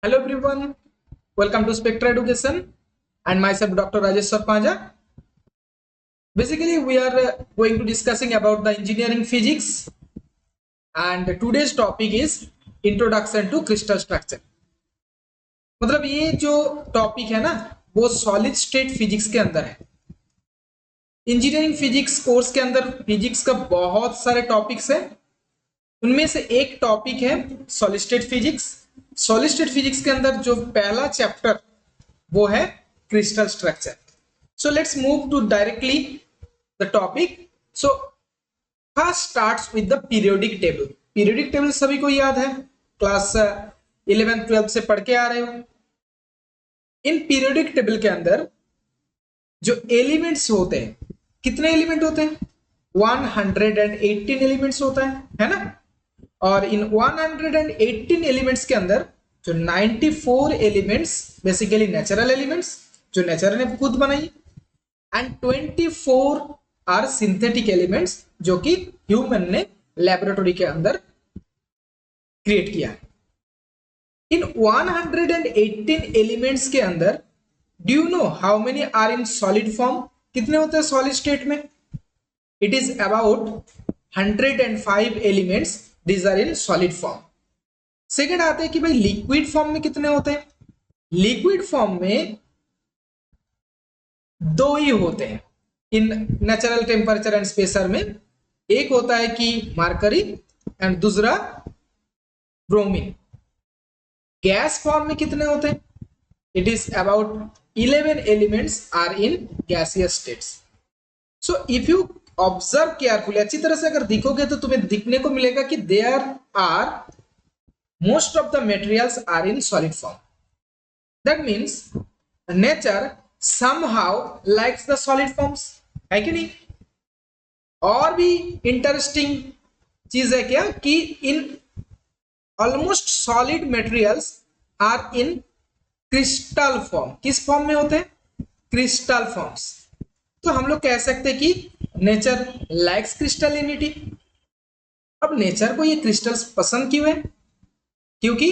Hello everyone, welcome to Spectra Education and myself Dr. Rajesh Sarpanja. Basically we are going to discussing about the engineering physics and today's topic is introduction to crystal structure. मतलब ये जो topic है ना वो solid state physics के अंदर है। Engineering physics course के अंदर फिजिक्स का बहुत सारे टॉपिक्स हैं, उनमें से एक टॉपिक है solid state physics. Solid state physics के अंदर जो पहला चैप्टर वो है crystal structure. So let's move to directly the topic. So first starts with the periodic table. Periodic table सभी को याद है, क्लास 11th 12th से पढ़ के आ रहे हो। इन पीरियोडिक टेबल के अंदर जो एलिमेंट्स होते हैं, कितने एलिमेंट होते हैं? 118 एलिमेंट्स होता है ना। और इन 118 एलिमेंट्स के अंदर जो 94 एलिमेंट्स बेसिकली नेचुरल एलिमेंट्स जो नेचर ने खुद बनाई, एंड 24 आर सिंथेटिक एलिमेंट्स जो कि ह्यूमन ने लैबोरेटरी के अंदर क्रिएट किया है। इन 118 एलिमेंट्स के अंदर do you know how many are in solid form? कितने होते हैं सॉलिड स्टेट में? It is about 105 elements, these are in solid form. Second आते हैं कि भाई लिक्विड फॉर्म में कितने होते हैं? लिक्विड फॉर्म में दो ही होते हैं इन नेचुरल टेम्परेचर एंड प्रेशर में। एक होता है कि मरकरी एंड दूसरा ब्रोमीन। गैस फॉर्म में कितने होते हैं? It is about 11 elements are in gaseous states. So if you observe carefully, अच्छी तरह से अगर देखोगे तो तुम्हें दिखने को मिलेगा कि there are most of the materials are in solid form. That means nature somehow likes the solid forms, है कि नहीं? और भी इंटरेस्टिंग चीज है क्या कि इन almost solid materials are in crystal form. किस फॉर्म में होते हैं? Crystal forms. तो हम लोग कह सकते हैं कि नेचर लाइक्स क्रिस्टलिनिटी। अब नेचर को ये क्रिस्टल्स पसंद क्यों है? क्योंकि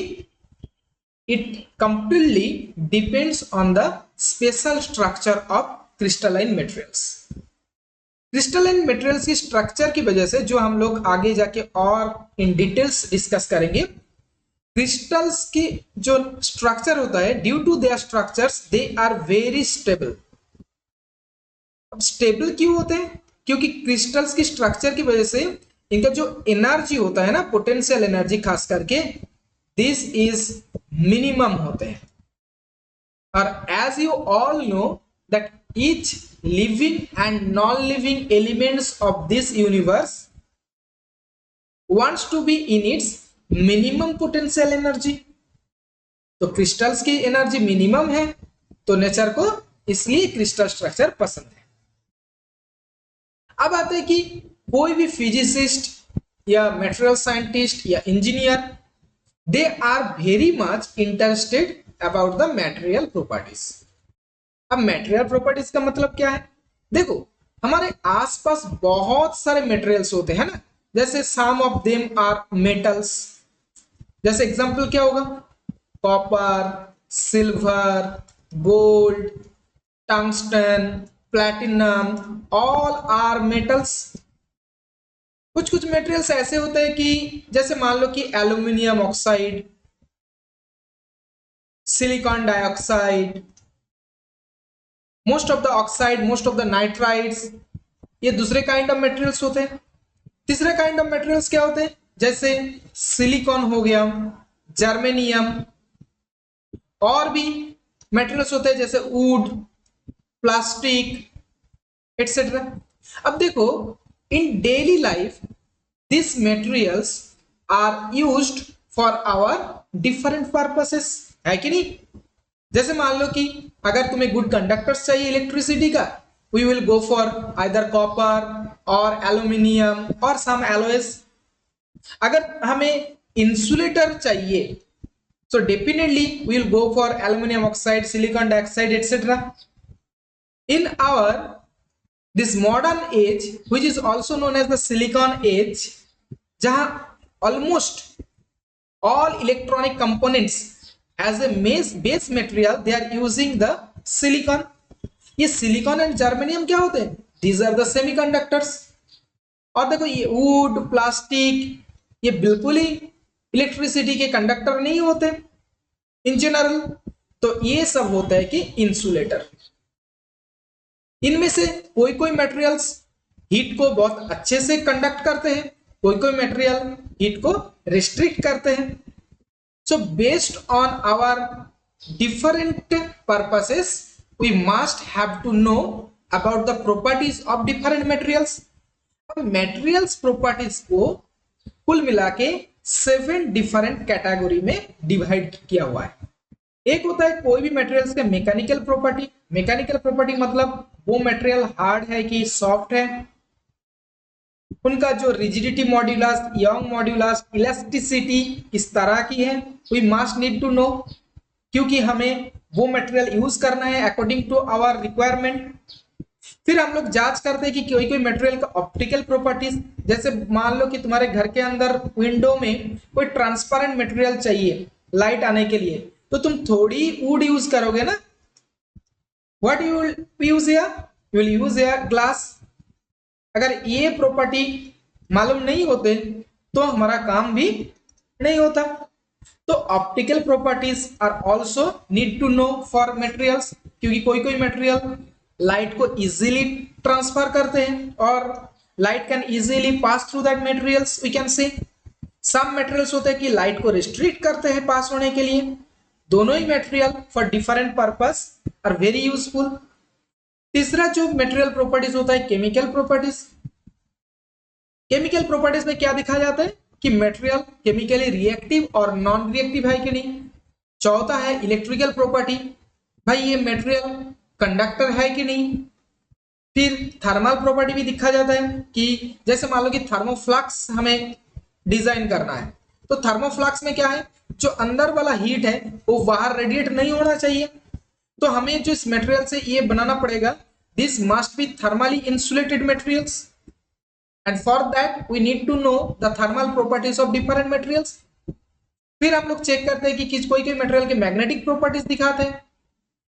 it completely depends on the special structure of crystalline materials. Crystalline materials की स्ट्रक्चर की वजह से, जो हम लोग आगे जाके और इन डिटेल्स डिस्कस करेंगे, क्रिस्टल्स की जो स्ट्रक्चर होता है, due to their structures they are very stable. अब स्टेबल क्यों होते हैं? क्योंकि क्रिस्टल्स की स्ट्रक्चर की वजह से इनका जो एनर्जी होता है ना, पोटेंशियल एनर्जी खास करके, दिस इज मिनिमम होते हैं। और as you all know that each living and non living elements of this universe wants to be in its minimum potential energy. तो क्रिस्टल्स की एनर्जी मिनिमम है, तो नेचर को इसलिए क्रिस्टल स्ट्रक्चर पसंद है। अब आते हैं कि कोई भी फिजिसिस्ट या मटेरियल साइंटिस्ट या engineer, they are very much interested about the material properties. अब मटेरियल प्रॉपर्टीज का मतलब क्या है? देखो, हमारे आसपास बहुत सारे मटेरियल्स होते हैं ना, जैसे some of them are metals. जैसे एग्जांपल क्या होगा? Copper, silver, gold, tungsten, platinum, all are metals. कुछ कुछ मटेरियल्स ऐसे होते हैं कि जैसे मान लो कि aluminium oxide, silicon dioxide, most of the oxide, most of the nitrides, ये दूसरे काइंड ऑफ मटेरियल्स होते हैं। तीसरे काइंड ऑफ मटेरियल्स क्या होते हैं? जैसे सिलिकॉन हो गया, जर्मेनियम, और भी मटेरियल्स होते हैं जैसे वुड, प्लास्टिक एटसेट्रा। अब देखो, in daily life this materials are used for our different purposes, है कि नहीं? जैसे मान लो कि अगर तुम्हें गुड कंडक्टर्स चाहिए इलेक्ट्रिसिटी का, we will go for either copper और एल्यूमिनियम और सम एलॉयज। अगर हमें इंसुलेटर चाहिए, so definitely we will go for aluminum oxide, silicon dioxide, etc. In our this modern age, which is also known as the silicon age, जहां almost all electronic components as a base material they are using the silicon. ये silicon and germanium क्या होते हैं? These are the semiconductors. और देखो ये would, plastic, ये बिल्कुल ही इलेक्ट्रिसिटी के कंडक्टर नहीं होते इन जनरल, तो ये सब होता है कि इंसुलेटर। इनमें से कोई कोई मटेरियल्स हीट को बहुत अच्छे से कंडक्ट करते हैं, कोई कोई मटेरियल हीट को रिस्ट्रिक्ट करते हैं। So based on our different purposes we must have to know about the properties of different materials. Materials properties को कुल मिला के 7 डिफरेंट कैटेगरी में डिवाइड किया हुआ है। एक होता है कोई भी मटेरियल्स के मैकेनिकल प्रॉपर्टी। मैकेनिकल प्रॉपर्टी मतलब वो मटेरियल हार्ड है कि सॉफ्ट है, उनका जो rigidity modulus, Young modulus, elasticity किस तरह की है, we must need to know, क्योंकि हमें वो मटेरियल यूज करना है अकॉर्डिंग टू आवर रिक्वायरमेंट। फिर हम लोग जांच करते हैं कि कोई कोई मटेरियल का ऑप्टिकल प्रॉपर्टीज, जैसे मान लो कि तुम्हारे घर के अंदर विंडो में कोई ट्रांसपेरेंट मटेरियल चाहिए लाइट आने के लिए, तो तुम थोड़ी वुड यूज करोगे ना। What you will use here? You will use here glass. अगर ये प्रॉपर्टी मालूम नहीं होते तो हमारा काम भी नहीं होता। तो optical properties are also need to know for materials, क्योंकि कोई कोई मटेरियल लाइट को इजीली ट्रांसफर करते हैं और light can easily pass through that materials. We can say some materials होते हैं कि लाइट को रिस्ट्रिक्ट करते हैं पास होने के लिए। दोनों ही material for different purpose are very useful. तीसरा जो मटेरियल प्रॉपर्टीज होता है केमिकल प्रॉपर्टीज। केमिकल प्रॉपर्टीज में क्या दिखा जाता है कि मटेरियल केमिकली रिएक्टिव और नॉन रिएक्टिव है कि नहीं। चौथा है इलेक्ट्रिकल प्रॉपर्टी, भाई ये मटेरियल कंडक्टर है कि नहीं। फिर थर्मल प्रॉपर्टी भी दिखा जाता है कि जैसे मान लो कि थर्मोफ्लक्स हमें डिजाइन करना है, तो थर्मोफ्लक्स में क्या है, जो अंदर वाला हीट है वो बाहर रेडिएट नहीं होना चाहिए, तो हमें जो इस मटेरियल से ये बनाना पड़ेगा, this must be thermally insulated materials, and for that we need to know the thermal properties of different materials. फिर हम लोग चेक करते हैं कि कोई कोई मटेरियल के मैग्नेटिक प्रॉपर्टीज दिखाते हैं,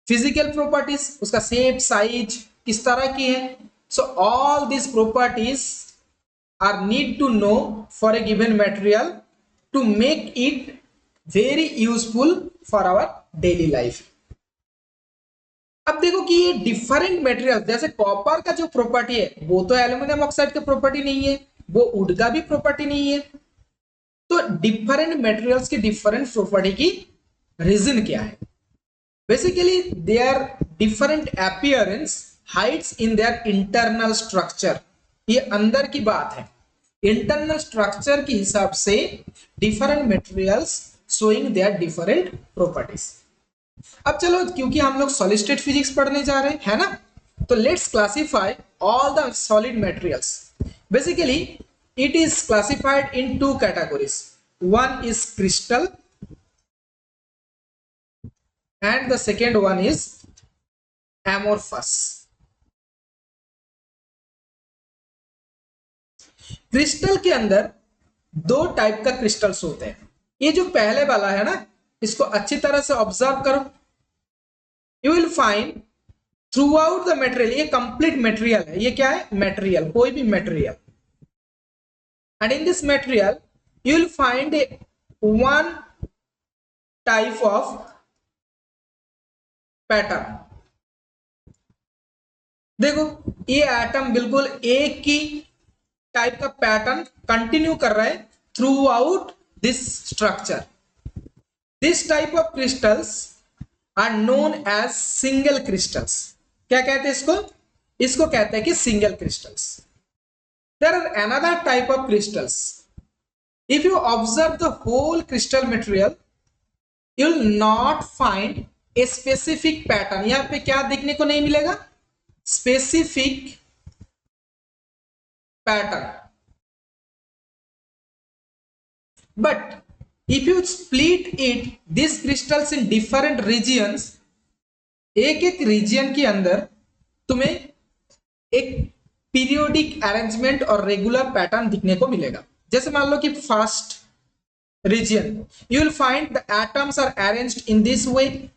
फिजिकल प्रॉपर्टीज, उसका शेप, साइज किस तरह की है। So all this properties are need to know for a given material to make it very useful for our daily life. अब देखो कि ये डिफरेंट मटेरियल, जैसे कॉपर का जो प्रॉपर्टी है वो तो एल्यूमिनियम ऑक्साइड का प्रॉपर्टी नहीं है, वो वुड का भी प्रॉपर्टी नहीं है। तो डिफरेंट मटेरियल्स की डिफरेंट प्रॉपर्टी की रीजन क्या है? Basically their different appearance hides in their internal structure. ये अंदर की बात है, इंटरनल स्ट्रक्चर के हिसाब से different materials showing their different properties. अब चलो, क्योंकि हम लोग सॉलिड स्टेट फिजिक्स पढ़ने जा रहे हैं ना, तो let's classify all the solid materials. Basically it is classified in 2 categories, one is crystal and the second one is amorphous। Crystal के अंदर 2 टाइप का क्रिस्टल्स होते हैं। ये जो पहले वाला है ना, इसको अच्छी तरह से ऑब्जर्व करो। You will find through out the material, ये कंप्लीट मटेरियल है, ये क्या है, मटेरियल, कोई भी material, and in this material you will find one type of pattern। देखो ये एटम बिल्कुल एक ही टाइप का पैटर्न कंटिन्यू कर रहा है throughout this structure. This type of crystals are known as single crystals. क्या कहते हैं इसको? इसको कहते हैं कि single crystals. There are another type of crystals. If you observe the whole crystal material, you will not find a specific pattern। यहां पे क्या देखने को नहीं मिलेगा? Specific pattern। But if you split it, these crystals in different regions, एक एक reason के अंदर तुम्हें एक पीरियोडिक अरेंजमेंट और रेगुलर पैटर्न दिखने को मिलेगा। जैसे मान लो कि first region, you will find the atoms are arranged in this way.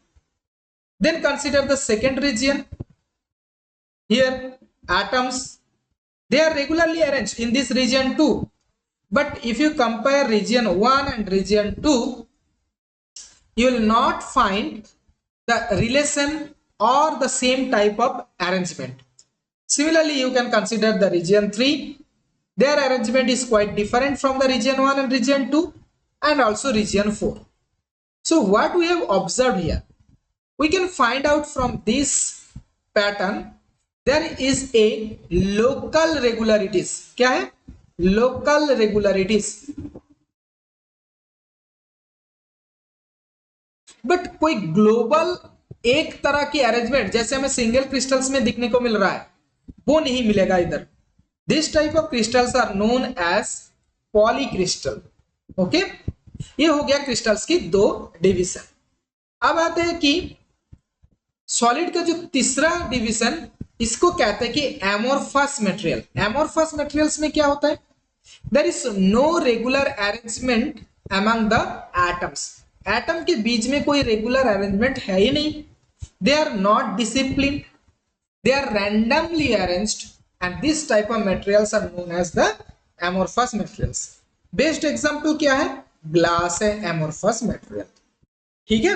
Then consider the second region. Here atoms, they are regularly arranged in this region too. But if you compare region 1 and region 2, you will not find the relation or the same type of arrangement. Similarly, you can consider the region 3. Their arrangement is quite different from the region 1 and region 2 and also region 4. So what we have observed here, we can find out from this pattern there is a local regularities. क्या है? Local regularities. But कोई global एक तरह की arrangement जैसे हमें single crystals में दिखने को मिल रहा है वो नहीं मिलेगा इधर. This type of crystals are known as polycrystal. Okay, ये हो गया क्रिस्टल्स की दो डिवीजन. अब आते हैं कि सॉलिड का जो तीसरा डिवीजन, इसको कहते हैं कि एमोर्फस मटेरियल. एमोर्फस मटेरियल्स में क्या होता है? There is no regular arrangement among the atoms. Atom के बीच में कोई रेगुलर अरेंजमेंट है ही नहीं. They are not discipline, they are randomly arranged and this type of materials are known as the amorphous materials. Best example क्या है? Glass है एमोर्फस मटेरियल. ठीक है.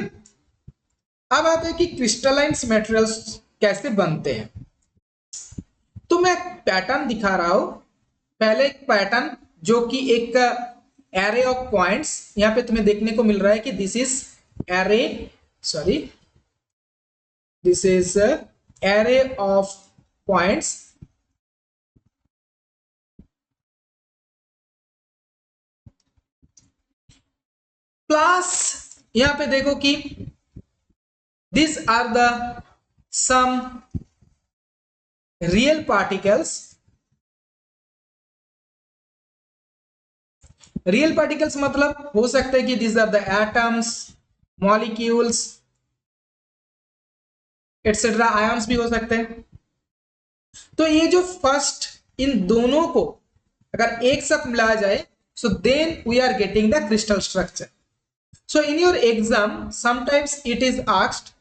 अब आते हैं कि क्रिस्टलाइन्स मटेरियल्स कैसे बनते हैं. तो मैं पैटर्न दिखा रहा हूं. पहले एक पैटर्न जो कि एक एरे ऑफ पॉइंट्स, यहां पे तुम्हें देखने को मिल रहा है कि this is array, sorry, this is array of points. Plus यहां पे देखो कि these are the some real particles. Real particles मतलब हो सकता है कि these are the atoms, molecules, etc. Ions भी हो सकते हैं. तो ये जो फर्स्ट इन दोनों को अगर एक साथ मिलाया जाए, so then we are getting the crystal structure. So in your exam sometimes it is asked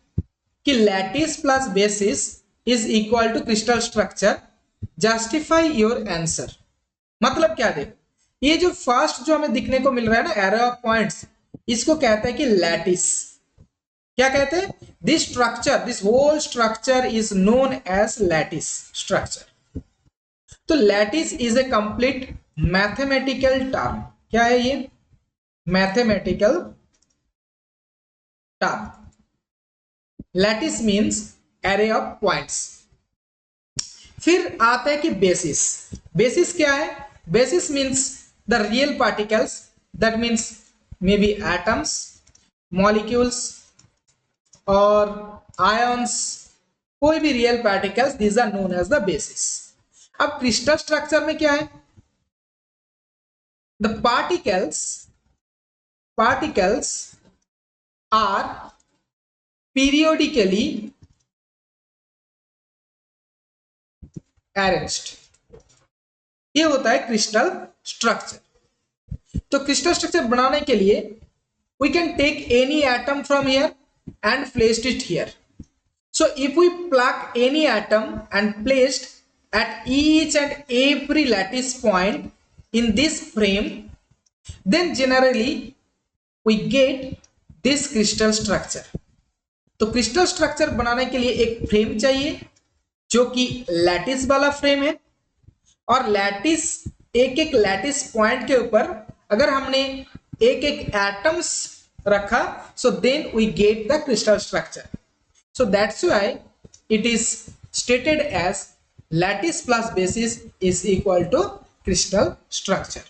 कि lattice plus basis is equal to crystal structure, justify your answer. मतलब क्या? देखो, ये जो फर्स्ट जो हमें दिखने को मिल रहा है ना एरे ऑफ पॉइंट्स, इसको कहते हैं कि लैटिस. क्या कहते हैं? This structure, this whole structure is known as lattice structure. तो lattice is a complete mathematical term. क्या है ये? Mathematical term. Lattice means array of points. फिर आता है कि बेसिस. बेसिस क्या है? Basis means the real particles, that means may be atoms, molecules और आयंस, कोई भी real particles, these are known as the basis. अब क्रिस्टल स्ट्रक्चर में क्या है? The particles are periodically arranged. ये होता है क्रिस्टल स्ट्रक्चर. तो क्रिस्टल स्ट्रक्चर बनाने के लिए we can take any atom from here and placed it here. So if we pluck any atom and placed at each and every lattice point in this frame, then generally we get this crystal structure. तो crystal structure बनाने के लिए एक frame चाहिए जो कि lattice वाला frame है. और लैटिस, एक एक लैटिस पॉइंट के ऊपर अगर हमने एक एक एटम्स रखा, so then we get the crystal structure. So that's why it is stated as lattice plus basis is equal to crystal structure.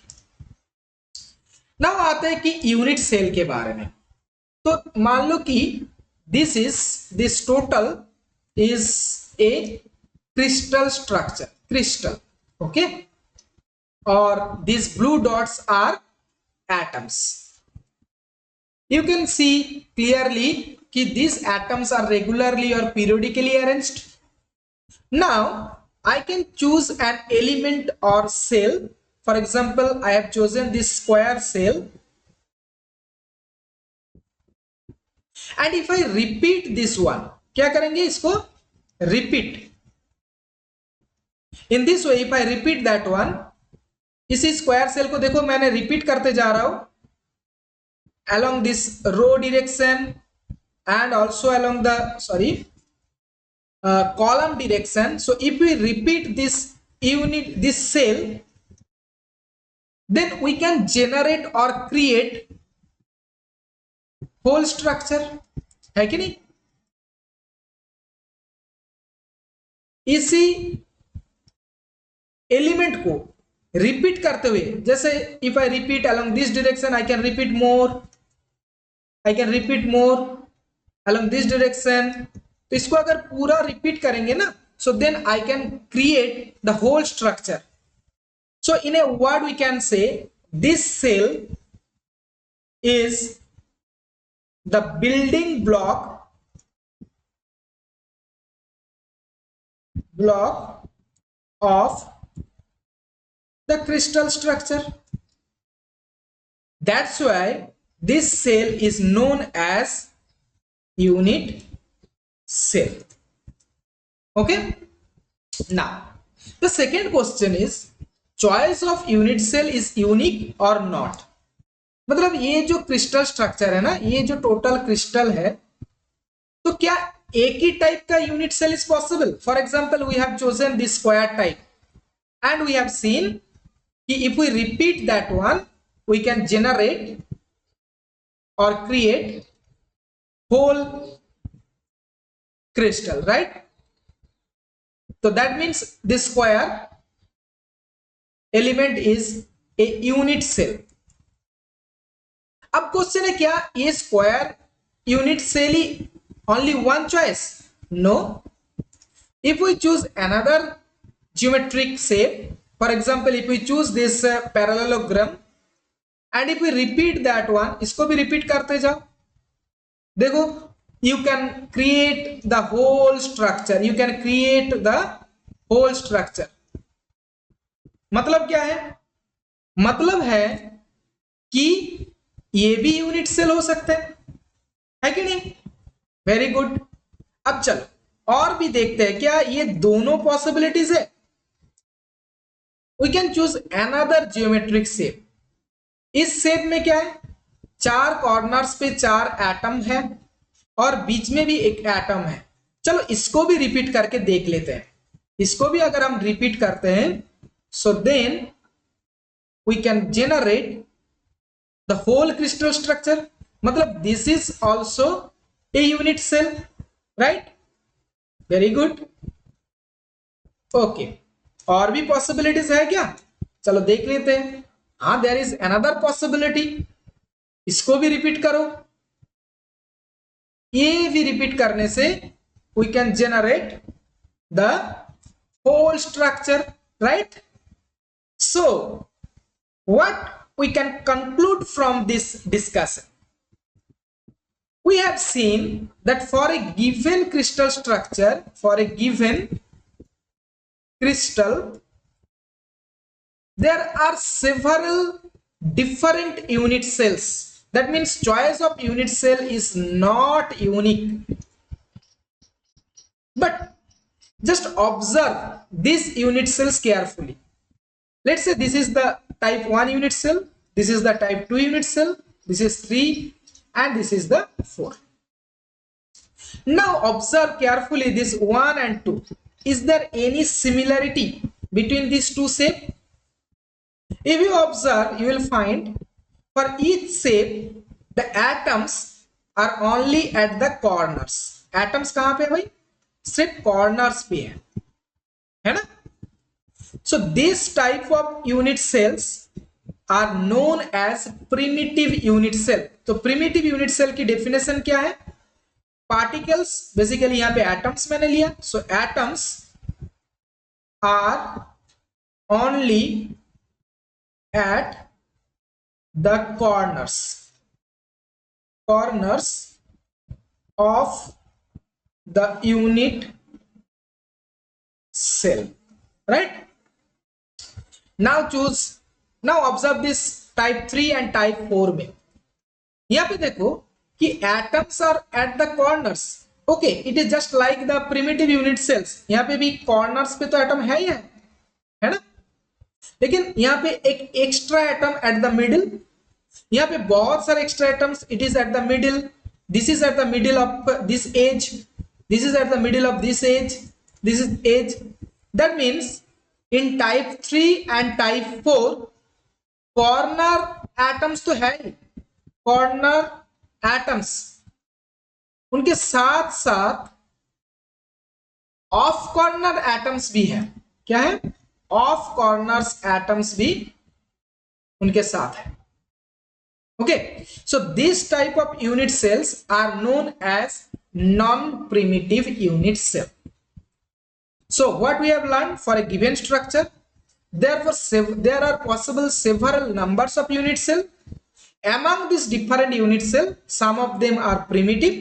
Now आते हैं कि यूनिट सेल के बारे में. तो मान लो कि this total is a crystal structure, crystal, okay, or these blue dots are atoms. You can see clearly कि these atoms are regularly or periodically arranged. Now I can choose an element or cell. For example, I have chosen this square cell and if I repeat this one, क्या करेंगे इसको repeat in this way, if I repeat that one, इसी square cell को देखो मैंने repeat करते जा रहा हूं along this row direction and also along the column direction. So if we repeat this unit, this cell, then we can generate or create whole structure, है कि नहीं? इसी एलिमेंट को रिपीट करते हुए, जैसे if I repeat along this direction, I can repeat more, I can repeat more along this direction. तो इसको अगर पूरा रिपीट करेंगे ना, so then I can create the whole structure. So in a word we can say this cell is the building block of the crystal structure. That's why this cell is known as unit cell. Okay, now the second question is choice of unit cell is unique or not. मतलब ये जो crystal structure है ना, ये जो total crystal है, तो क्या एक ही टाइप का unit cell is possible? For example we have chosen this square type and we have seen कि if we repeat that one we can generate और create whole crystal, right? So that means this square element is a unit cell. अब question है क्या ये square unit cell he only one choice? No. If we choose another geometric shape, for example if we choose this parallelogram and if we repeat that one, इसको भी repeat करते जाओ, देखो you can create the whole structure, you can create the whole structure. मतलब क्या है? मतलब है कि ये भी यूनिट सेल हो सकते है कि नहीं? Very good. अब चलो और भी देखते हैं क्या ये दोनों पॉसिबिलिटीज है. We can choose another geometric shape. इस शेप में क्या है? चार कॉर्नर्स पे चार एटम है और बीच में भी एक एटम है. चलो इसको भी रिपीट करके देख लेते हैं. इसको भी अगर हम रिपीट करते हैं so then we can generate the whole crystal structure. मतलब this is also a unit cell, right? Very good. Okay, और भी पॉसिबिलिटीज है क्या? चलो देख लेते हैं. हाँ, देयर इज अनदर पॉसिबिलिटी. इसको भी रिपीट करो. ये भी रिपीट करने से we can generate the whole structure, right? So what we can conclude from this discussion? We have seen that for a given crystal structure, for a given crystal, there are several different unit cells. That means choice of unit cell is not unique. But just observe these unit cells carefully. Let's say this is the type 1 unit cell, this is the type 2 unit cell, this is 3 and this is the 4. Now observe carefully this 1 and 2. Is there any similarity between these two shapes? If you observe, you will find for each shape the atoms are only at the corners. Atoms कहां पे भाई? सिर्फ corners पे है ना? So this type of unit cells are known as primitive unit cell. तो primitive unit cell की definition क्या है? Particles, basically यहाँ पे atoms मैंने लिया. So atoms are only at the corners of the unit cell, right? Now observe this type 3 and type 4 में. यहाँ पे देखो कि atoms are at the corners, okay, it is just like the primitive unit cells. यहाँ पे भी corners पे तो एटम है ही है ना, लेकिन यहाँ पे एक extra atom at the middle, यहाँ पे बहुत सारे extra atoms, it is at the middle, this is at the middle of this edge, this is at the middle of this edge, this is edge. That means in type 3 and type 4 corner atoms तो है ही, corner atoms, उनके साथ साथ of corner atoms भी है। क्या है? Of corners atoms भी उनके साथ है। Okay, so this type of unit cells are known as non primitive unit cell. So what we have learned, for a given structure, therefore there are possible several numbers of unit cell. Among these different unit cell, some of them are primitive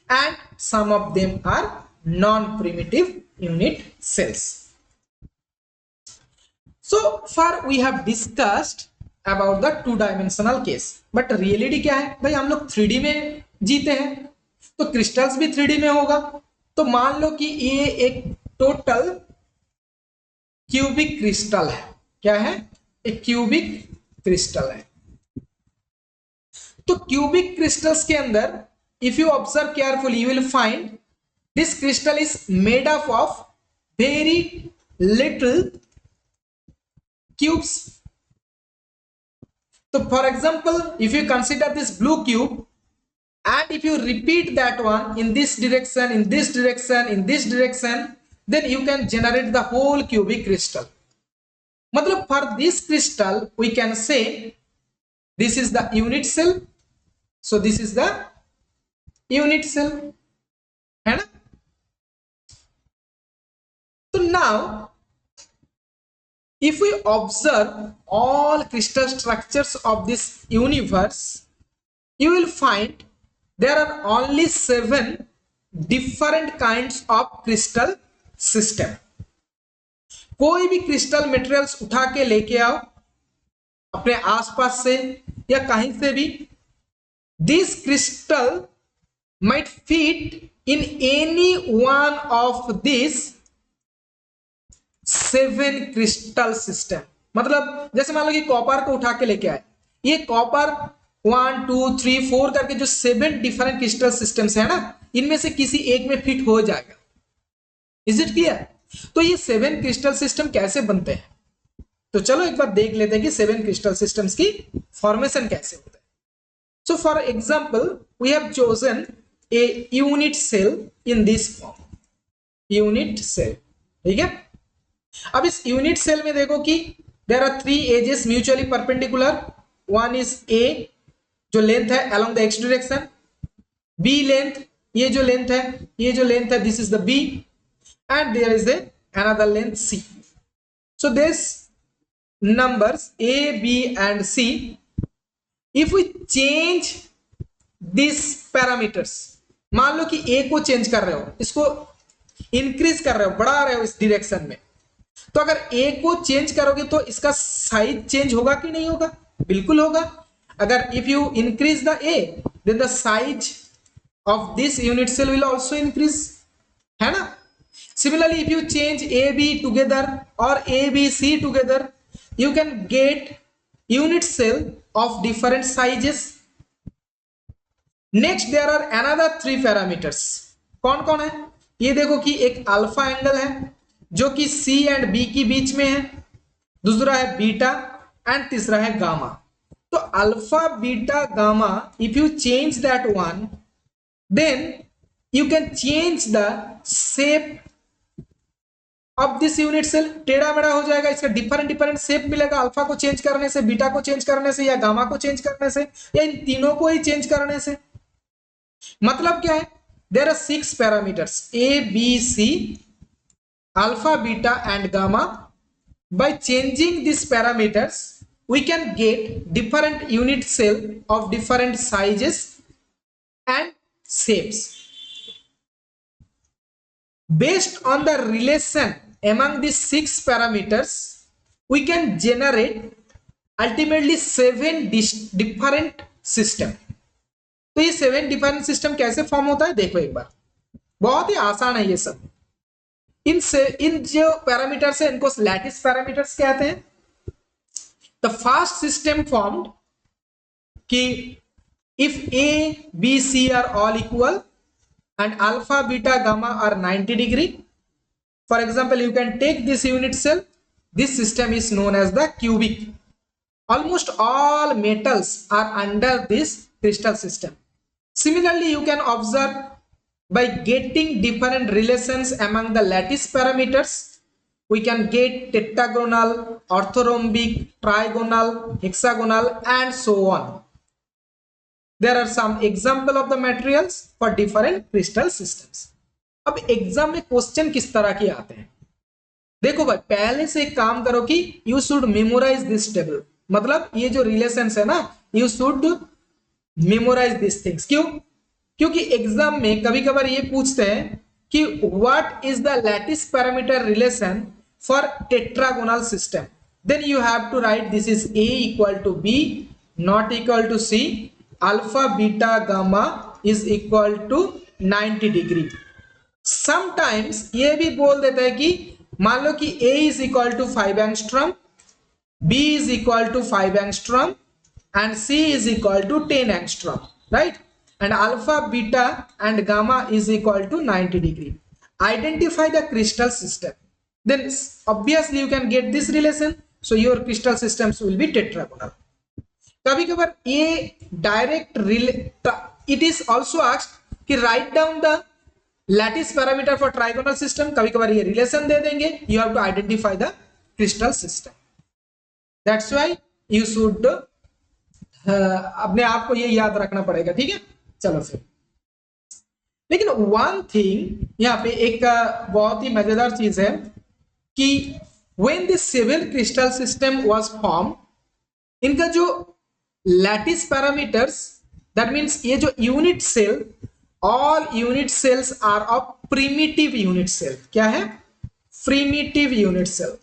and some of them are non-primitive unit cells. So far we have discussed about the two-dimensional case, but reality क्या है भाई, हम लोग 3D में जीते हैं, तो crystals भी 3D में होगा। तो मान लो कि ये एक टोटल क्यूबिक क्रिस्टल है। क्या है? एक क्यूबिक क्रिस्टल है। तो क्यूबिक क्रिस्टल्स के अंदर if you observe carefully you will find this crystal is made up of very little cubes. तो for example if you consider this blue cube and if you repeat that one in this direction, in this direction, in this direction, then you can generate the whole cubic crystal. मतलब for this crystal we can say this is the unit cell, so this is the unit cell, है ना? So now if we observe all crystal structures of this universe, you will find there are only 7 different kinds of crystal system. कोई भी crystal materials उठा के लेके आओ अपने आसपास से या कहीं से भी, this crystal might fit in any one of these 7 crystal system. मतलब जैसे मान लो कि कॉपर को उठा के लेके आए, ये कॉपर 1 2 3 4 करके जो 7 डिफरेंट क्रिस्टल सिस्टम्स है ना, इनमें से किसी एक में फिट हो जाएगा। Is it clear? तो ये 7 क्रिस्टल सिस्टम कैसे बनते हैं, तो चलो एक बार देख लेते हैं कि 7 क्रिस्टल सिस्टम्स की फॉर्मेशन कैसे होता है। So for example we have chosen a unit cell in this form, unit cell. ठीक है, अब इस यूनिट सेल में देखो कि there are 3 axes mutually perpendicular. One is A जो लेंथ है along the x direction, b length, ये जो लेंथ है, ये जो लेंथ है, this is the b, and there is a another length c. So this numbers a, b and c, if we change these parameters, मान लो कि a को चेंज कर रहे हो, इसको इंक्रीज कर रहे हो, बढ़ा रहे हो इस डायरेक्शन में, तो अगर a को चेंज करोगे तो इसका साइज चेंज होगा कि नहीं होगा? बिल्कुल होगा। अगर if you increase the a, then the size of this unit cell will also increase, है ना? Similarly, if you change a b together or a b c together, you can get unit cell of different sizes. Next, there are another 3 parameters. कौन कौन है? ये देखो कि एक alpha angle है जो कि c एंड b के बीच में है, दूसरा है बीटा एंड तीसरा है गामा। तो alpha beta gamma, if you change that one, then you can change the shape of this unit cell. टेढ़ा मेढ़ा हो जाएगा, इसका डिफरेंट शेप मिलेगा अल्फा को चेंज करने से, बीटा को चेंज करने से, या गामा को चेंज करने से, या इन तीनों को ही चेंज करने से। मतलब क्या है? There are 6 parameters A B C alpha beta and gamma. By changing this parameters we can get different unit cell of different sizes and shapes. Based on the relation among these 6 parameters, we can generate ultimately 7 different system. तो ये 7 different system कैसे form होता है देखो एक बार, बहुत ही आसान है ये सब। इन जो पैरामीटर्स है इनको लैटिस पैरामीटर्स कहते हैं। द फर्स्ट सिस्टम फॉर्म्ड कि if A, B, C are all equal and alpha, beta, gamma are 90 degree, for example you can take this unit cell, this system is known as the cubic. Almost all metals are under this crystal system. Similarly you can observe by getting different relations among the lattice parameters, we can get tetragonal, orthorhombic, trigonal, hexagonal and so on. There are some example of the materials for different crystal systems. अब exam में question किस तरह के आते हैं देखो भाई, पहले से एक काम करो कि you should memorise this table, मतलब ये जो रिलेशंस है ना, you should memorise this things. क्यों? क्योंकि एग्जाम में कभी कभार ये पूछते हैं कि what is the lattice parameter relation for tetragonal system, then you have to write this is A equal to B not equal to C, alpha beta gamma is equal to 90 degree. Sometimes ये भी बोल देता है कि मान लो कि A is equal to 5 angstrom, B is equal to 5 angstrom and C is equal to 10 angstrom, right? And alpha beta and gamma is equal to 90 degree. Identify the crystal system, then obviously you can get this relation, so your crystal systems will be tetragonal. कभी कभार ये direct it is also asked कि write down the lattice parameter for trigonal system, कभी कभार ये relation दे देंगे, you have to identify the crystal system. That's why you should अपने आप को ये याद रखना पड़ेगा, ठीक है? चलो फिर, लेकिन वन थिंग यहाँ पे एक बहुत ही मजेदार चीज है कि when this 7 crystal system was form, इनका जो लैटिस पैरामीटर्स, दैट मीन्स ये जो unit cell, all unit cells are of primitive unit cell. क्या है? Primitive unit cell.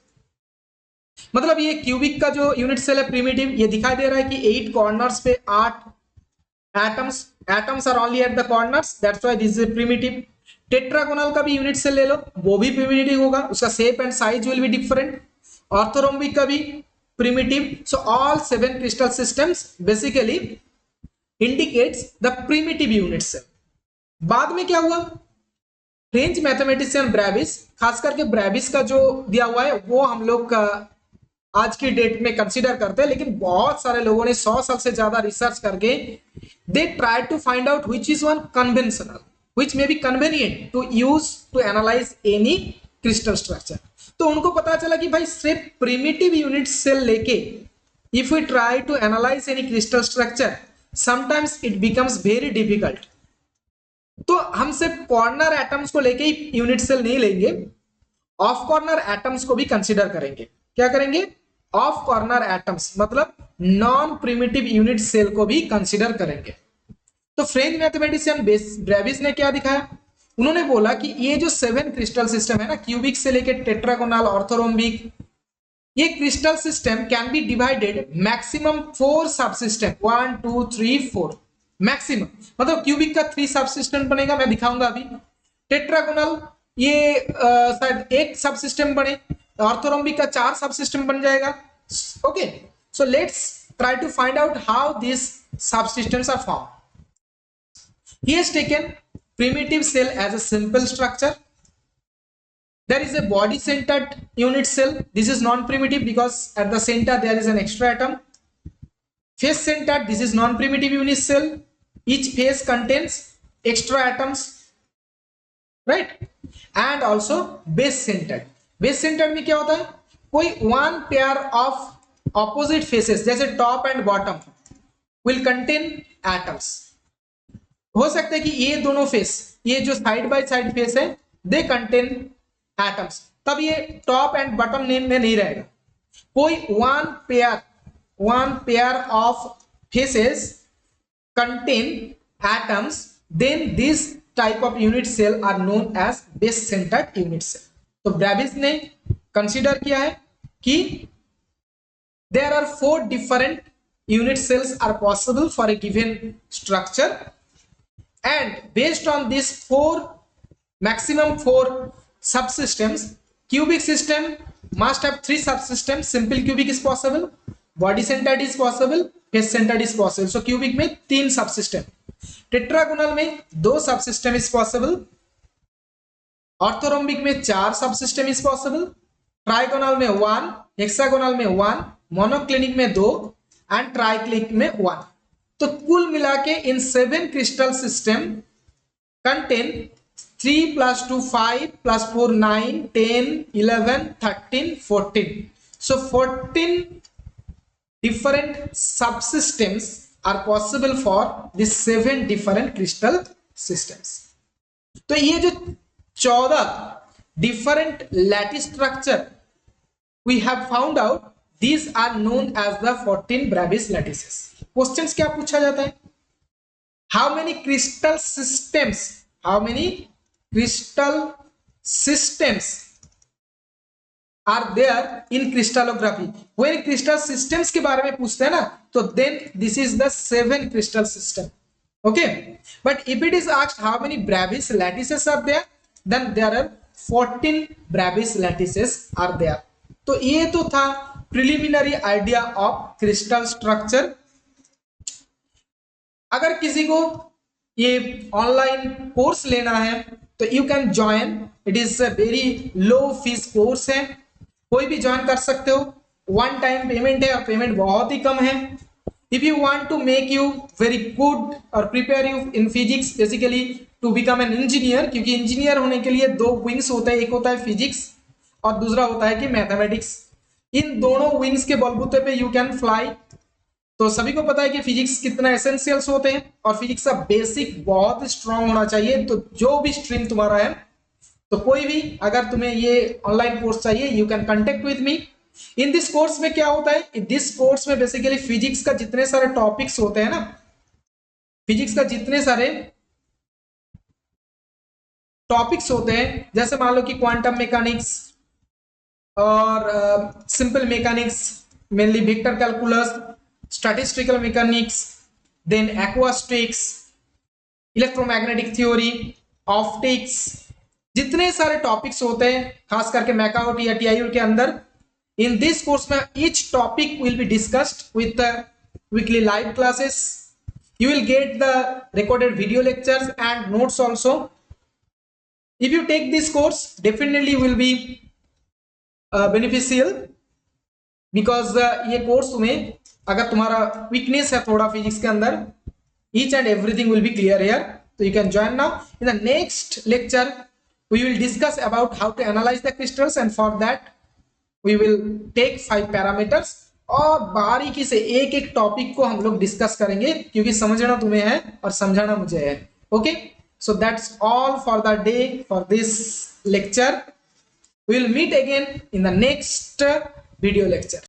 मतलब ये क्यूबिक का जो यूनिट सेल है प्रिमिटिव, ये दिखाई दे रहा है कि 8 कॉर्नर्स पे 8 atoms are only at the corners, that's why this is primitive. Tetragonal का भी यूनिट सेल ले लो, वो भी प्रिमिटिव होगा, उसका shape and size will be different. Orthorhombic का भी primitive. So all 7 crystal systems basically indicates the primitive unit cell. बाद में क्या हुआ? फ्रेंच मैथमेटिशियन ब्रैविस, खास करके ब्रैविस का जो दिया हुआ है वो हम लोग आज की डेट में कंसीडर करते हैं, लेकिन बहुत सारे लोगों ने 100 साल से ज्यादा रिसर्च करके they try to find out which is one conventional, which may be convenient to use to analyse any crystal structure. तो उनको पता चला कि भाई सिर्फ प्रिमिटिव यूनिट सेल लेके if we try to analyse any crystal structure, sometimes it becomes very difficult. तो हम सिर्फ कॉर्नर एटम्स को लेके ही यूनिट सेल नहीं लेंगे, ऑफ कॉर्नर एटम्स को भी कंसीडर करेंगे। क्या करेंगे? ऑफ कॉर्नर एटम्स, मतलब नॉन प्रिमिटिव यूनिट सेल को भी कंसीडर करेंगे। तो फ्रेंच मैथमेटिशियन ब्रैविस ने क्या दिखाया? उन्होंने बोला कि ये जो 7 क्रिस्टल सिस्टम है ना, क्यूबिक से लेके टेट्रागोनल, ऑर्थोरोम्बिक, ये crystal system can be divided maximum 4 subsystem, 1 2 3 4 maximum. मतलब क्यूबिक का 3 सबसिस्टम बनेगा, मैं दिखाऊंगा अभी। टेट्रागोनल ये शायद 1 सबसिस्टम बने, ऑर्थोरोम्बिक का 4 सबसिस्टम बन जाएगा। Okay, so let's try to find out how this subsystems are form. He has taken primitive cell as a simple structure. There is a body centered unit cell. This is non-primitive because at the center there is an extra atom. Face centered, this is non-primitive unit cell. Each face contains extra atoms, right? And also base centered. Base centered में क्या होता है? कोई one pair of opposite faces जैसे top and bottom will contain atoms. हो सकता है कि ये दोनों फेस, ये जो साइड बाय साइड फेस है, दे कंटेन एटम्स, तब ये टॉप एंड बॉटम नेम में नहीं रहेगा। कोई one pair of faces contain atoms, then this type of unit cell are known as base centred unit cell. तो ब्रैविस ने consider किया है कि there are 4 different unit cells are possible for a given structure, and based on these maximum four subsystems, cubic system must have three subsystems. Simple cubic is possible, body centered is possible, face centered is possible. So cubic में तीन subsystem, tetragonal में दो subsystem is possible, orthorhombic में चार subsystem is possible, trigonal में one, hexagonal में one, monoclinic में दो एंड ट्राइक्लिक में वन. तो कुल मिला के इन 7 crystal system contain 3 + 2 5 + 4 9 10 11 13 14. So 14 different subsystems are possible for these 7 different crystal systems. तो ये जो 14 different lattice structure we have found out, these are known as the 14 Bravais lattices. Questions क्या पूछा जाता है? How many crystal systems are there in crystallography? When crystal systems के बारे में पूछते हैं ना, तो then this is the 7 crystal system. Okay, but if it is asked how many Bravais lattices are there, then there are 14 Bravais lattices are there. तो ये तो था preliminary idea of crystal structure. अगर किसी को ये ऑनलाइन कोर्स लेना है तो you can join. It is a very low fees course है, कोई भी ज्वाइन कर सकते हो. वन टाइम पेमेंट है और पेमेंट बहुत ही कम है. If you want to make you very good or prepare you in physics, basically to become an engineer, क्योंकि इंजीनियर होने के लिए दो विंग्स होता है, एक होता है फिजिक्स और दूसरा होता है कि मैथमेटिक्स. इन दोनों विंग्स के बलबूते पे यू कैन फ्लाई. तो सभी को पता है कि फिजिक्स कितना एसेंशियल्स होते हैं और फिजिक्स का बेसिक बहुत स्ट्रांग होना चाहिए. तो जो भी स्ट्रीम तुम्हारा है, तो कोई भी अगर तुम्हें ये ऑनलाइन कोर्स चाहिए, you can contact with me. In this course में क्या होता है, दिस कोर्स में बेसिकली फिजिक्स का जितने सारे टॉपिक्स होते हैं ना, फिजिक्स का जितने सारे टॉपिक्स होते हैं, जैसे मान लो कि क्वांटम मैकेनिक्स और simple mechanics, mainly vector calculus, statistical mechanics, then acoustics, electromagnetic theory, optics, जितने सारे टॉपिक्स होते हैं खास करके मैकाउट या टीआईयू के अंदर. In this course, each topic will be discussed with the weekly live classes. You will get the recorded video lectures and notes also. If you take this course, definitely will be beneficial, because ये course तुम्हें, अगर तुम्हारा weakness है थोड़ा physics के अंदर, each and everything will be clear here. So you can join now. In the next lecture, we will discuss about how to analyze the crystals, and for that we will take 5 parameters. और बारीकी से एक एक topic को हम लोग discuss करेंगे, क्योंकि समझना तुम्हें है और समझाना मुझे है. Okay, so that's all for the day for this lecture. We will meet again in the next video lecture.